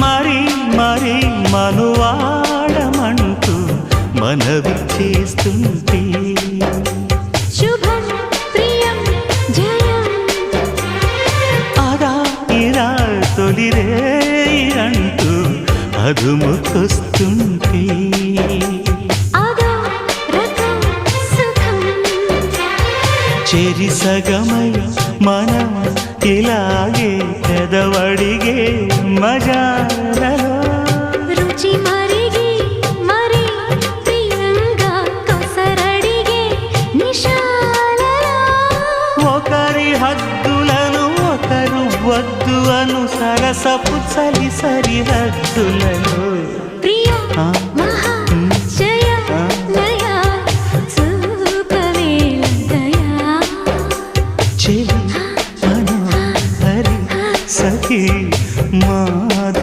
మరి మరి మనువాడమంటూ మనవి చేస్తుంటే శుభం ప్రియం జయం అదా ఇరా తొలిరే అంటూ అదుముకొస్తుంటే అదో రకం సుఖం చెరి సగమై మనం ఇలాగే పెదవడిగే మజాలలో రుచి మరిగి మరి ప్రియంగా కొసరడిగే నిశాలలో ఒకరి హద్దులను ఒకరు వద్దు అను సరసపు చలి సరిహద్దులను